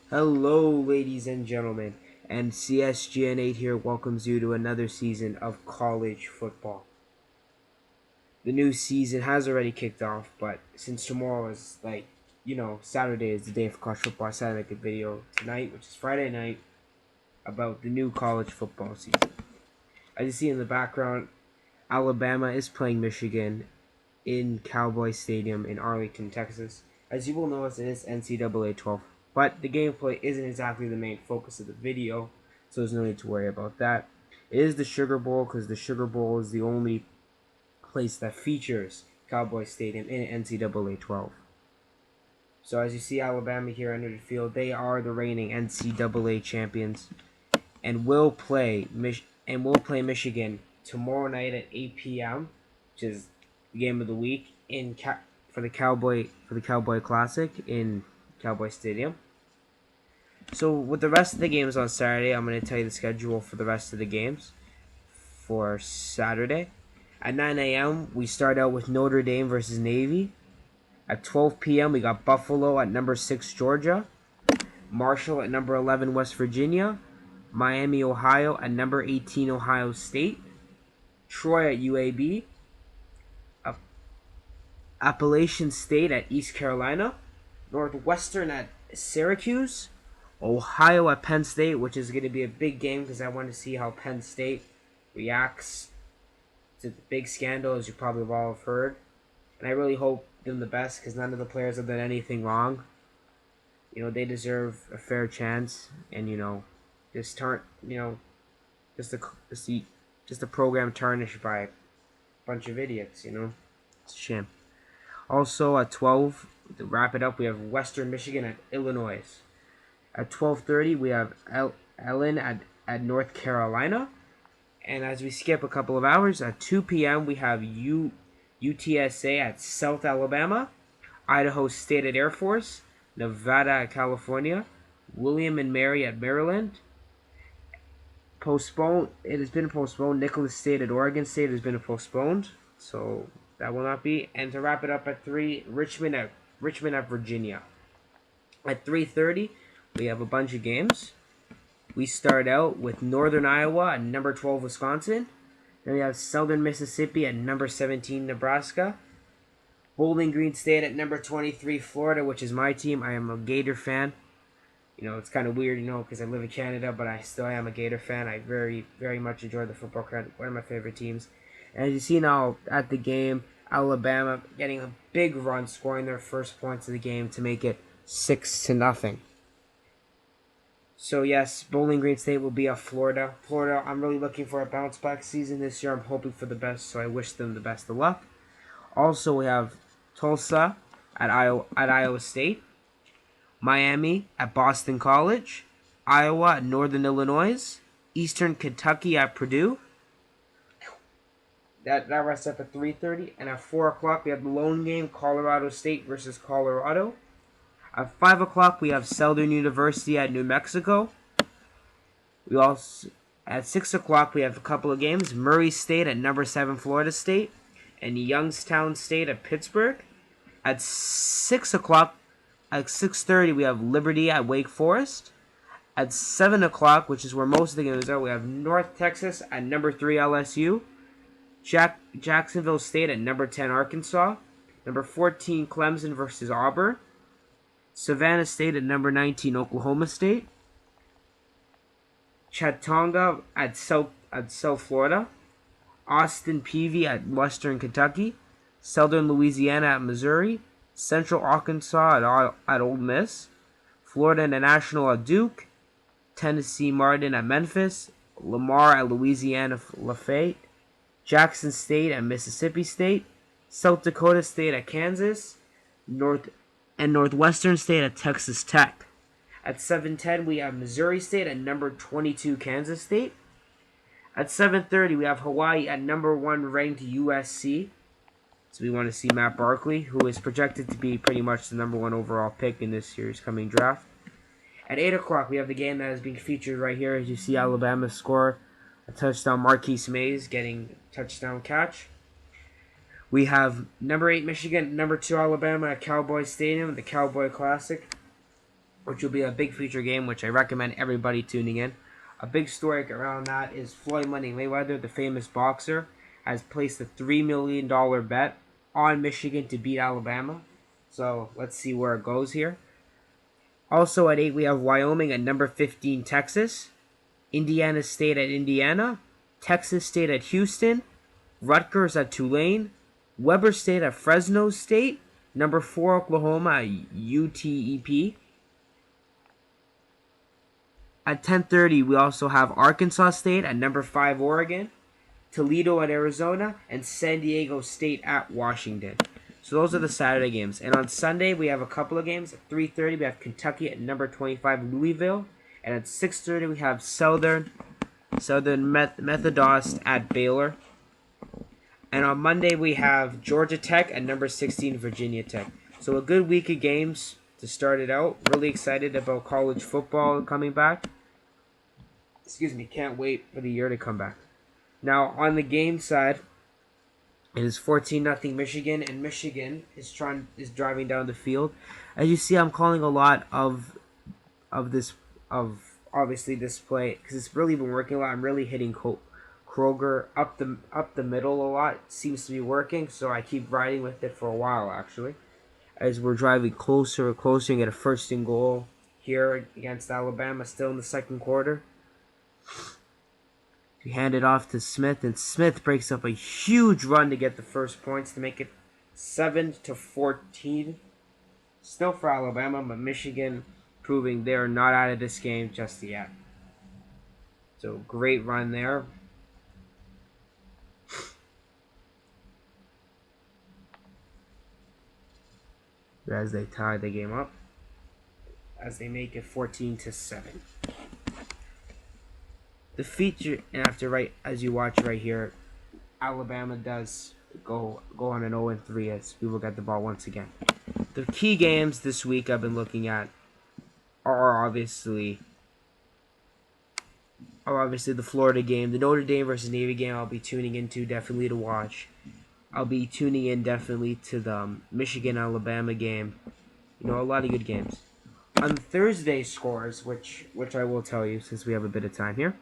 Hello, ladies and gentlemen, and CSGN8 here welcomes you to another season of college football. The new season has already kicked off, but since tomorrow is Saturday is the day for college football, I decided to make a video tonight, which is Friday night, about the new college football season. As you see in the background, Alabama is playing Michigan in Cowboy Stadium in Arlington, Texas. As you will notice, it is NCAA 12. But the gameplay isn't exactly the main focus of the video, so there's no need to worry about that. It is the Sugar Bowl, because the Sugar Bowl is the only place that features Cowboy Stadium in NCAA 12. So as you see Alabama here under the field, they are the reigning NCAA champions and will play Michigan tomorrow night at 8 p.m., which is the game of the week for the Cowboy Classic in Cowboy Stadium. So with the rest of the games on Saturday, I'm going to tell you the schedule for the rest of the games for Saturday. At 9 a.m., we start out with Notre Dame versus Navy. At 12 p.m., we got Buffalo at number 6 Georgia, Marshall at number 11 West Virginia, Miami, Ohio at number 18 Ohio State, Troy at UAB, Appalachian State at East Carolina, Northwestern at Syracuse, Ohio at Penn State, which is going to be a big game because I want to see how Penn State reacts to the big scandal, as you probably all have heard. And I really hope them the best because none of the players have done anything wrong. They deserve a fair chance, and just a program tarnished by a bunch of idiots. It's a shame. Also at 12, to wrap it up, we have Western Michigan at Illinois. At 12:30, we have Ellen at North Carolina. And as we skip a couple of hours, at 2 p.m., we have UTSA at South Alabama, Idaho State at Air Force, Nevada at California, William and Mary at Maryland. It has been postponed. Nicholas State at Oregon State has been postponed, so that will not be. And to wrap it up at 3, Richmond at Virginia. At 3:30, we have a bunch of games. We start out with Northern Iowa at number 12 Wisconsin. Then we have Southern Mississippi at number 17 Nebraska. Bowling Green State at number 23 Florida, which is my team. I am a Gator fan. It's kind of weird, because I live in Canada, but I still am a Gator fan. I very, very much enjoy the football crowd. One of my favorite teams. And as you see now at the game, Alabama getting a big run, scoring their first points of the game to make it 6-0. So yes, Bowling Green State will be at Florida. Florida, I'm really looking for a bounce back season this year. I'm hoping for the best, so I wish them the best of luck. Also, we have Tulsa at Iowa State, Miami at Boston College, Iowa at Northern Illinois, Eastern Kentucky at Purdue. That rests up at 3:30, and at 4 o'clock we have the lone game, Colorado State versus Colorado. At 5 o'clock, we have Southern University at New Mexico. At 6 o'clock, we have a couple of games. Murray State at number 7 Florida State and Youngstown State at Pittsburgh. At 6 o'clock, at 6:30, we have Liberty at Wake Forest. At 7 o'clock, which is where most of the games are, we have North Texas at number 3 LSU. Jacksonville State at number 10 Arkansas. Number 14 Clemson versus Auburn. Savannah State at number 19 Oklahoma State. Chattanooga at South Florida. Austin Peay at Western Kentucky. Southern Louisiana at Missouri. Central Arkansas at Ole Miss. Florida International at Duke. Tennessee Martin at Memphis. Lamar at Louisiana Lafayette. Jackson State at Mississippi State. South Dakota State at Kansas. Northwestern State at Texas Tech. At 7:10, we have Missouri State at number 22 Kansas State. At 7:30, we have Hawaii at number 1 ranked USC. So we want to see Matt Barkley, who is projected to be pretty much the number 1 overall pick in this year's coming draft. At 8 o'clock, we have the game that is being featured right here. As you see Alabama score a touchdown, Marquise Mays getting a touchdown catch. We have number 8 Michigan, number 2 Alabama at Cowboy Stadium, the Cowboy Classic. which will be a big feature game, which I recommend everybody tuning in. A big story around that is Floyd Money Mayweather, the famous boxer, has placed a $3 million bet on Michigan to beat Alabama. So let's see where it goes here. Also at 8, we have Wyoming at number 15, Texas. Indiana State at Indiana. Texas State at Houston. Rutgers at Tulane. Weber State at Fresno State. Number 4, Oklahoma at UTEP. At 10:30, we also have Arkansas State at number 5, Oregon. Toledo at Arizona, and San Diego State at Washington. So those are the Saturday games. And on Sunday, we have a couple of games. At 3:30, we have Kentucky at number 25, Louisville. And at 6:30, we have Southern Methodist at Baylor. And on Monday, we have Georgia Tech at number 16, Virginia Tech. So a good week of games to start it out. Really excited about college football coming back. Excuse me, can't wait for the year to come back. Now, on the game side, it is 14-0 Michigan, and Michigan is driving down the field. As you see, I'm calling a lot of obviously this play because it's really been working a lot. I'm really hitting Kroger up the middle a lot. It seems to be working, so I keep riding with it for a while actually. As we're driving closer and closer and get a first and goal here against Alabama, still in the second quarter. We hand it off to Smith, and Smith breaks up a huge run to get the first points to make it 7-14. Still for Alabama, but Michigan proving they're not out of this game just yet. So great run there. As they tie the game up, as they make it 14-7. The feature, and after as you watch right here, Alabama does go on an 0-3 as we will get the ball once again. The key games this week I've been looking at are obviously the Florida game, the Notre Dame versus Navy game. I'll be tuning into definitely to watch. I'll be tuning in definitely to the Michigan-Alabama game. You know, a lot of good games. On Thursday scores, which I will tell you since we have a bit of time here.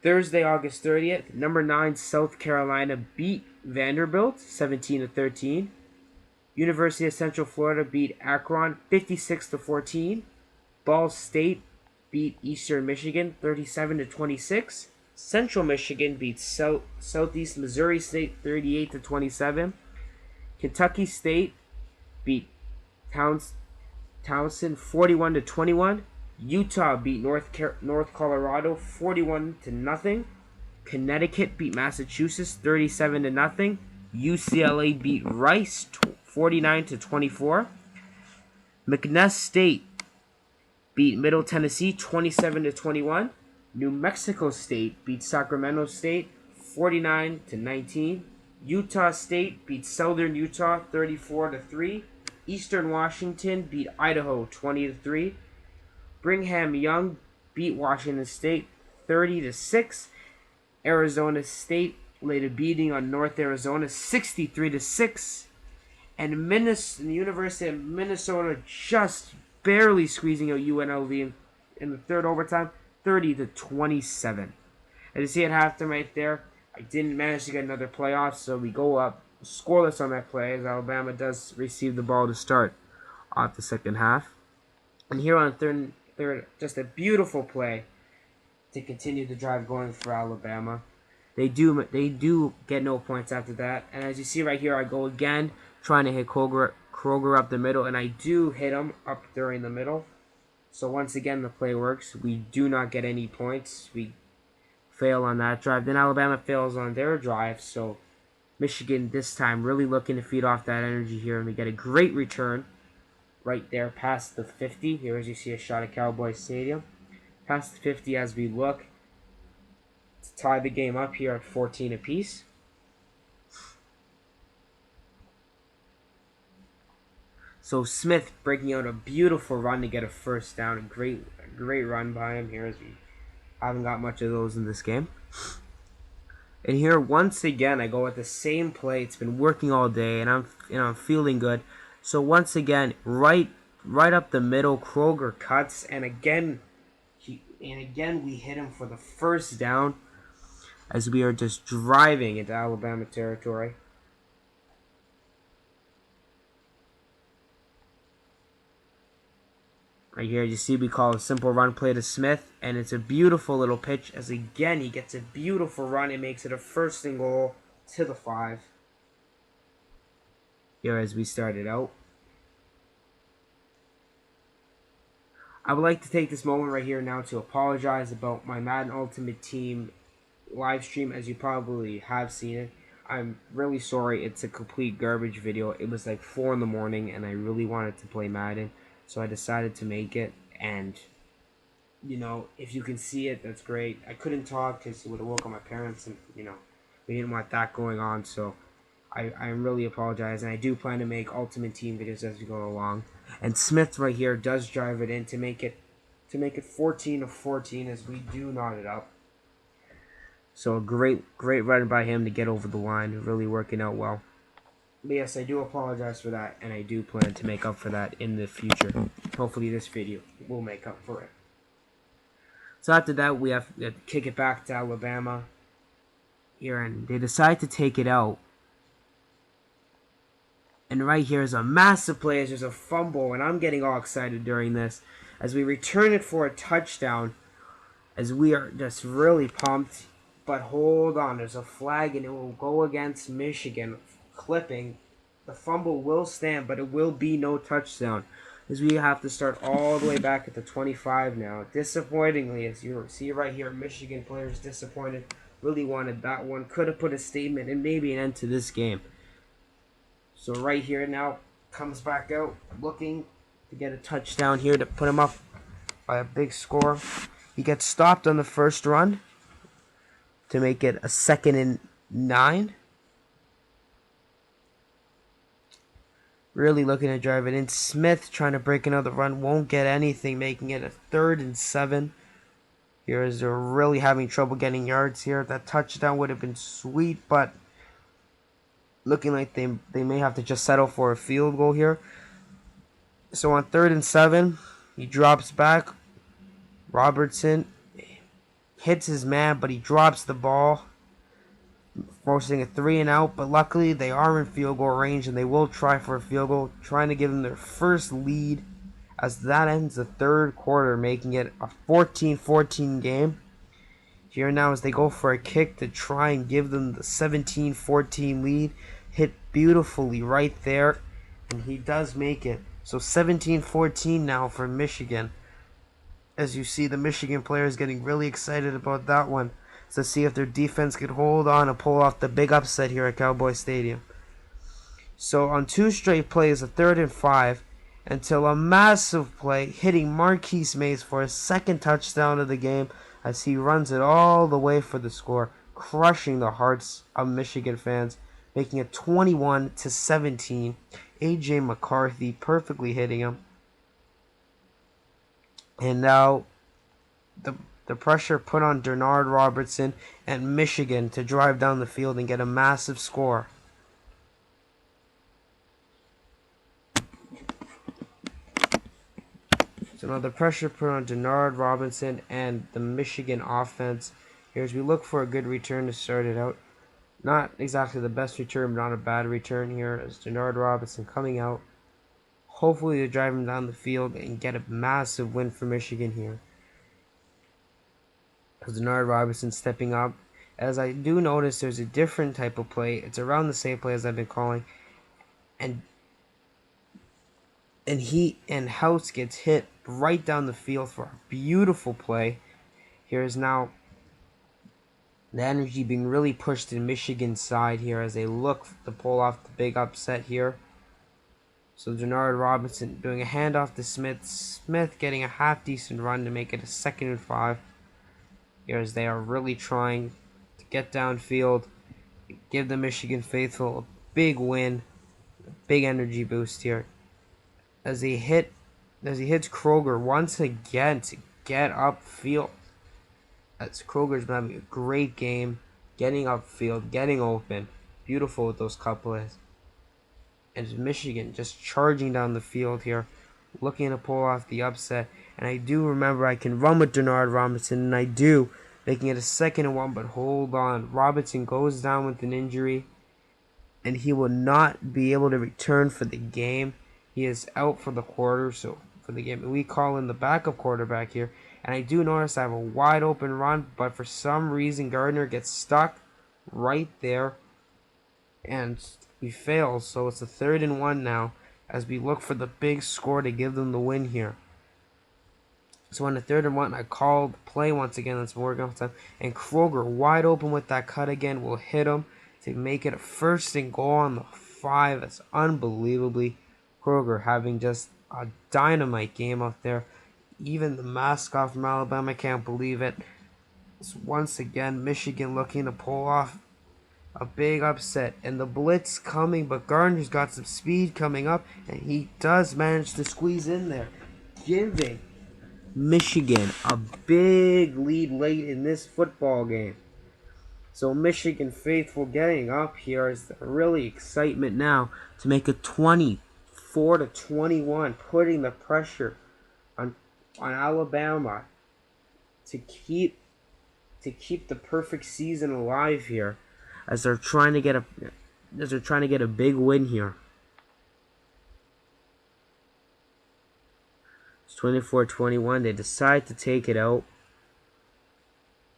Thursday, August 30th, number 9 South Carolina beat Vanderbilt 17-13. University of Central Florida beat Akron 56-14. Ball State beat Eastern Michigan 37-26. Central Michigan beat Southeast Missouri State 38-27. Kentucky State beat Towson 41-21. Utah beat North Colorado 41-0. Connecticut beat Massachusetts 37-0. UCLA beat Rice 49-24. McNeese State beat Middle Tennessee 27-21. New Mexico State beat Sacramento State 49-19. Utah State beat Southern Utah 34-3. Eastern Washington beat Idaho 20-3. Brigham Young beat Washington State 30-6. Arizona State laid a beating on North Arizona 63-6. And the University of Minnesota just barely squeezing out UNLV in the third overtime 30-27. As you see at halftime right there, I didn't manage to get another playoff, so we go up scoreless on that play as Alabama does receive the ball to start off the second half. And here on third, just a beautiful play to continue the drive going for Alabama. They do get no points after that. And as you see right here, I go again trying to hit Kroger up the middle, and I do hit him up during the middle. So once again, the play works. We do not get any points. We fail on that drive. Then Alabama fails on their drive. So Michigan this time really looking to feed off that energy here, and we get a great return right there past the 50. Here as you see a shot at Cowboy Stadium. Past the 50 as we look to tie the game up here at 14 apiece. So Smith breaking out a beautiful run to get a first down. A great run by him here as we haven't got much of those in this game. And here once again I go with the same play. It's been working all day and I'm feeling good. So once again, right right up the middle. Kroger cuts, and again we hit him for the first down as we are just driving into Alabama territory. Right here, you see we call a simple run play to Smith, and it's a beautiful little pitch as again he gets a beautiful run and makes it a 1st and goal to the 5. Here as we started out. I would like to take this moment right here now to apologize about my Madden Ultimate Team live stream, as you probably have seen it. I'm really sorry, it's a complete garbage video. It was like 4 in the morning and I really wanted to play Madden, so I decided to make it. And you know, if you can see it, that's great. I couldn't talk because it would have woken my parents, and you know, we didn't want that going on, so I really apologize, and I do plan to make Ultimate Team videos as we go along. And Smith right here does drive it in to make it 14-14 as we do knot it up. So a great run by him to get over the line, really working out well. But yes, I do apologize for that, and I do plan to make up for that in the future. Hopefully this video will make up for it. So after that, we have to kick it back to Alabama here, and they decide to take it out. And right here is a massive play as there's a fumble, and I'm getting all excited during this as we return it for a touchdown, as we are just really pumped. But hold on, there's a flag and it will go against Michigan, clipping. The fumble will stand, but it will be no touchdown, as we have to start all the way back at the 25 now. Disappointingly, as you see right here, Michigan players disappointed, really wanted that one. Could have put a statement and maybe an end to this game. So right here now, comes back out, looking to get a touchdown here to put him up by a big score. He gets stopped on the first run to make it a 2nd and 9. Really looking to drive it in. Smith trying to break another run, won't get anything, making it a 3rd and 7. Here is they're really having trouble getting yards here. That touchdown would have been sweet, but looking like they may have to just settle for a field goal here. So on 3rd and 7, he drops back. Robertson hits his man, but he drops the ball, forcing a 3 and out. But luckily, they are in field goal range, and they will try for a field goal, trying to give them their first lead, as that ends the 3rd quarter, making it a 14-14 game. Here now as they go for a kick to try and give them the 17-14 lead. Hit beautifully right there, and he does make it. So 17-14 now for Michigan. As you see, the Michigan players getting really excited about that one, to see if their defense could hold on and pull off the big upset here at Cowboy Stadium. So on 2 straight plays, a 3rd and 5, until a massive play hitting Marquise Mays for his 2nd touchdown of the game, as he runs it all the way for the score, crushing the hearts of Michigan fans, making it 21-17. AJ Macarthy perfectly hitting him. And now the pressure put on Denard Robertson and Michigan to drive down the field and get a massive score. So now the pressure put on Denard Robinson and the Michigan offense. Here as we look for a good return to start it out. Not exactly the best return, but not a bad return here as Denard Robinson coming out. Hopefully to drive him down the field and get a massive win for Michigan here. As Denard Robinson stepping up. As I do notice there's a different type of play. It's around the same play as I've been calling. And House gets hit right down the field for a beautiful play. Here is now the energy being really pushed to Michigan's side here as they look to pull off the big upset here. So Denard Robinson doing a handoff to Smith. Smith getting a half-decent run to make it a 2nd and 5. Here as they are really trying to get downfield, give the Michigan faithful a big win, a big energy boost here. As he hits Kroger once again to get upfield. As Kroger's been having a great game, getting upfield, getting open. Beautiful with those couples. And Michigan just charging down the field here. looking to pull off the upset. And I do remember I can run with Denard Robinson, and I do, making it a 2nd and 1, but hold on. Robinson goes down with an injury, and he will not be able to return for the game. He is out for the quarter, so for the game. And we call in the backup quarterback here. And I do notice I have a wide open run, but for some reason Gardner gets stuck right there, and we fail. So it's a 3rd and 1 now, as we look for the big score to give them the win here. So on the 3rd and 1, I called play once again. That's working off time. And Kroger, wide open with that cut again, will hit him to make it a 1st and goal on the 5. That's unbelievably Kroger having just a dynamite game out there. Even the mascot from Alabama can't believe it. So once again, Michigan looking to pull off a big upset, and the blitz coming, but Gardner's got some speed coming up, and he does manage to squeeze in there, giving Michigan a big lead late in this football game. So Michigan faithful getting up here is really excitement now to make it 24-21, putting the pressure on Alabama to keep the perfect season alive here, as they're trying to get a big win here. It's 24-21. They decide to take it out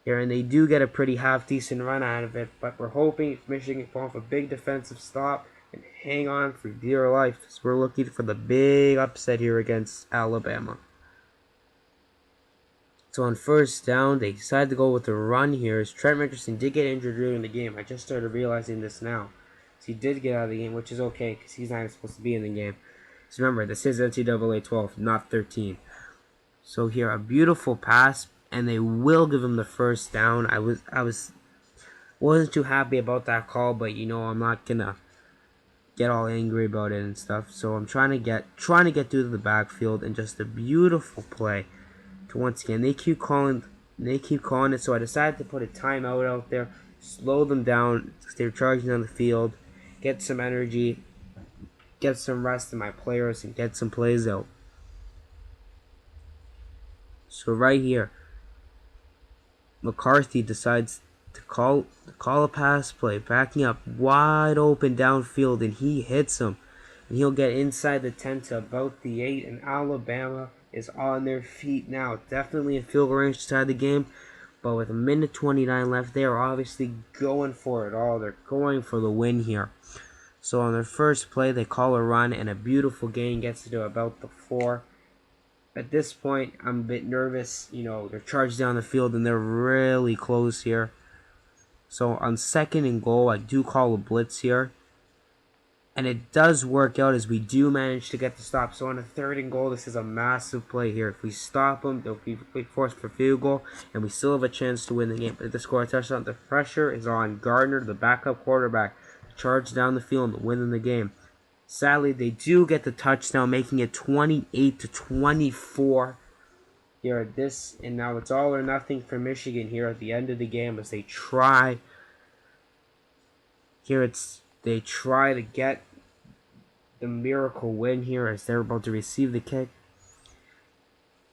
here, and they do get a pretty half-decent run out of it, but we're hoping Michigan can pull off a big defensive stop and hang on for dear life, as we're looking for the big upset here against Alabama. So on 1st down, they decide to go with a run here, as Trent Richardson did get injured during the game. I just started realizing this now. So he did get out of the game, which is okay, because he's not even supposed to be in the game. So remember, this is NCAA 12, not 13. So here, a beautiful pass, and they will give him the 1st down. I wasn't too happy about that call, but you know I'm not gonna get all angry about it and stuff. So I'm trying to get through to the backfield, and just a beautiful play. Once again, they keep calling it, so I decided to put a timeout out there, slow them down because they were charging on the field, get some energy, get some rest in my players, and get some plays out. So right here, McCarthy decides to call a pass play, backing up wide open downfield, and he hits him, and he'll get inside the 10 to about the 8, and Alabama is on their feet now. Definitely in field goal range to tie the game, but with 1:29 left, they are obviously going for it all. They're going for the win here. So on their first play, they call a run, and a beautiful gain gets to about the 4. At this point, I'm a bit nervous. You know, they're charged down the field, and they're really close here. So on 2nd and goal, I do call a blitz here. And it does work out, as we do manage to get the stop. So on a 3rd and goal, this is a massive play here. If we stop them, they'll be forced for field goal, and we still have a chance to win the game. But if they score a touchdown, the pressure is on Gardner, the backup quarterback, to charge down the field and win the game. Sadly, they do get the touchdown, making it 28-24 here at this. And now it's all or nothing for Michigan here at the end of the game, as they try. They try to get the miracle win here, as they're about to receive the kick.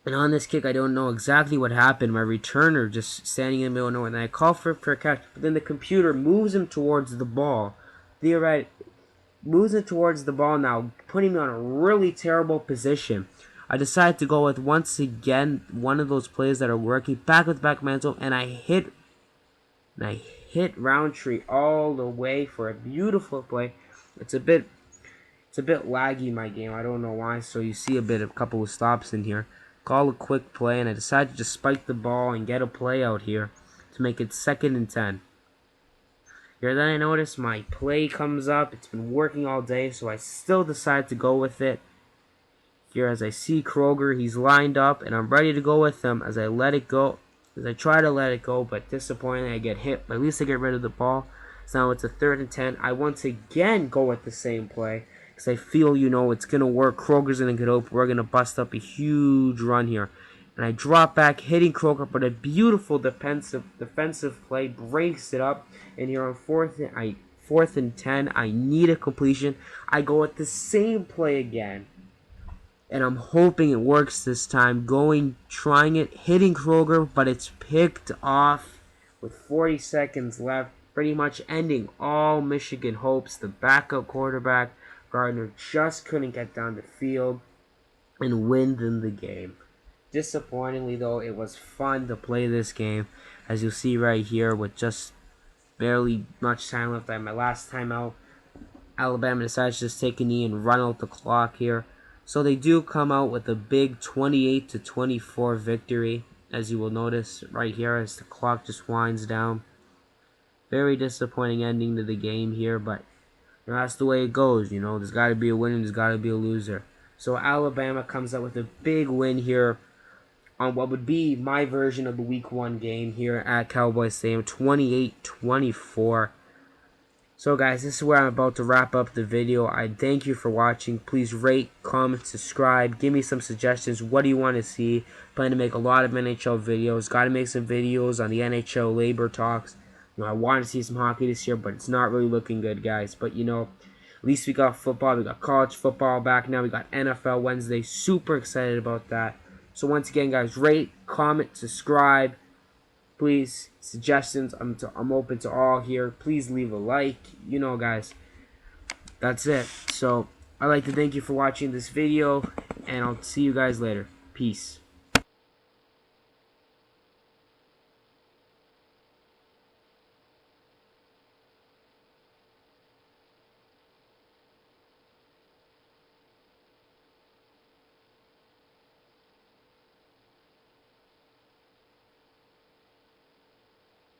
And on this kick, I don't know exactly what happened. My returner just standing in the middle of nowhere, and I call for a catch, but then the computer moves him towards the ball. Moves it towards the ball now, putting me on a really terrible position. I decide to go with, once again, one of those plays that are working, back-with-back mantle, and I hit Roundtree all the way for a beautiful play. It's a bit laggy, my game. I don't know why. So you see a couple of stops in here. Call a quick play, and I decided to just spike the ball and get a play out here to make it 2nd and 10. Here, then I notice my play comes up. It's been working all day, so I still decide to go with it. Here, as I see Kroger, he's lined up, and I'm ready to go with him as I let it go. As I try to let it go, but disappointingly I get hit. But at least I get rid of the ball. So now it's a 3rd and 10. I once again go with the same play, because I feel, it's going to work. Kroger's going to get open. We're going to bust up a huge run here. And I drop back, hitting Kroger, but a beautiful defensive play breaks it up. And here on 4th and 10, I need a completion. I go with the same play again. and I'm hoping it works this time. Trying it, hitting Kroger, but it's picked off with 40 seconds left, pretty much ending all Michigan hopes. The backup quarterback, Gardner, just couldn't get down the field and win them the game. Disappointingly, though, it was fun to play this game, as you'll see right here, with just barely much time left. At my last time out, Alabama decides to just take a knee and run out the clock here. So they do come out with a big 28-24 victory, as you will notice right here as the clock just winds down. Very disappointing ending to the game here, but that's the way it goes. There's got to be a winner, there's got to be a loser. So Alabama comes out with a big win here on what would be my version of the Week 1 game here at Cowboy Stadium, 28-24. So guys, this is where I'm about to wrap up the video. I thank you for watching. Please rate, comment, subscribe. Give me some suggestions. What do you want to see? Plan to make a lot of NHL videos. Got to make some videos on the NHL labor talks. I want to see some hockey this year, but it's not really looking good, guys. But at least we got football. We got college football back now. We got NFL Wednesday. Super excited about that. So once again, guys, rate, comment, subscribe. Please, suggestions, I'm open to all here. Please leave a like. Guys, that's it. So I'd like to thank you for watching this video, and I'll see you guys later. Peace.